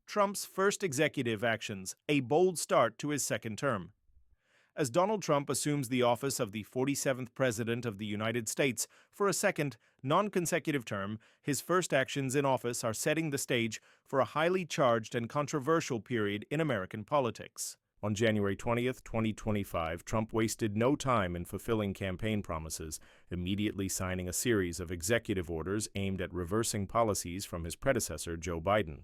Trump's first executive actions, a bold start to his second term. As Donald Trump assumes the office of the 47th President of the United States for a second, non-consecutive term, his first actions in office are setting the stage for a highly charged and controversial period in American politics. On January 20th, 2025, Trump wasted no time in fulfilling campaign promises, immediately signing a series of executive orders aimed at reversing policies from his predecessor, Joe Biden.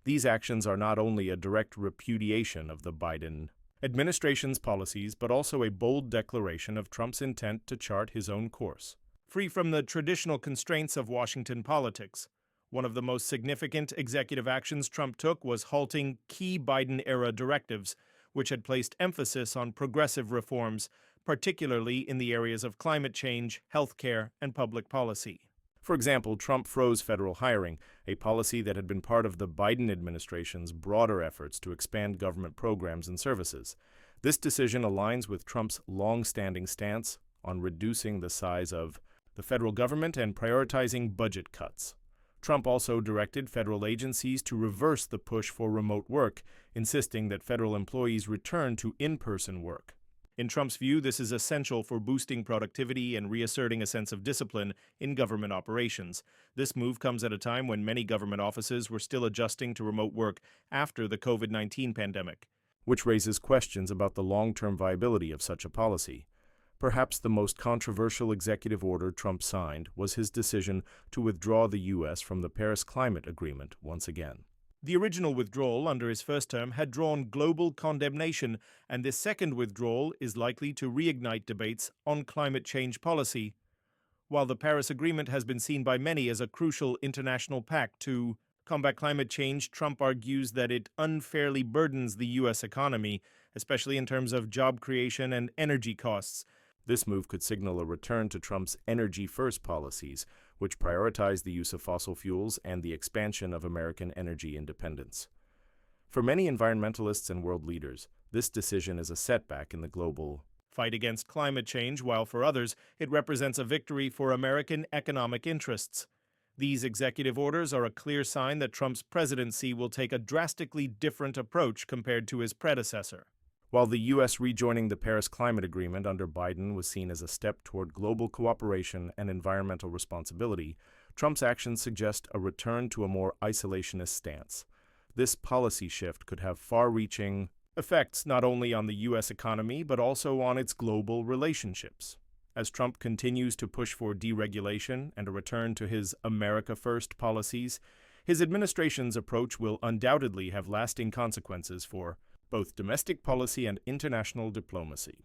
These actions are not only a direct repudiation of the Biden administration's policies, but also a bold declaration of Trump's intent to chart his own course. Free from the traditional constraints of Washington politics, one of the most significant executive actions Trump took was halting key Biden-era directives, which had placed emphasis on progressive reforms, particularly in the areas of climate change, healthcare, and public policy. For example, Trump froze federal hiring, a policy that had been part of the Biden administration's broader efforts to expand government programs and services. This decision aligns with Trump's long-standing stance on reducing the size of the federal government and prioritizing budget cuts. Trump also directed federal agencies to reverse the push for remote work, insisting that federal employees return to in-person work. In Trump's view, this is essential for boosting productivity and reasserting a sense of discipline in government operations. This move comes at a time when many government offices were still adjusting to remote work after the COVID-19 pandemic, which raises questions about the long-term viability of such a policy. Perhaps the most controversial executive order Trump signed was his decision to withdraw the U.S. from the Paris Climate Agreement once again. The original withdrawal under his first term had drawn global condemnation, and this second withdrawal is likely to reignite debates on climate change policy. While the Paris Agreement has been seen by many as a crucial international pact to combat climate change, Trump argues that it unfairly burdens the U.S. economy, especially in terms of job creation and energy costs. This move could signal a return to Trump's energy-first policies, which prioritize the use of fossil fuels and the expansion of American energy independence. For many environmentalists and world leaders, this decision is a setback in the global fight against climate change, while for others, it represents a victory for American economic interests. These executive orders are a clear sign that Trump's presidency will take a drastically different approach compared to his predecessor. While the U.S. rejoining the Paris Climate Agreement under Biden was seen as a step toward global cooperation and environmental responsibility, Trump's actions suggest a return to a more isolationist stance. This policy shift could have far-reaching effects not only on the U.S. economy but also on its global relationships. As Trump continues to push for deregulation and a return to his America First policies, his administration's approach will undoubtedly have lasting consequences for both domestic policy and international diplomacy.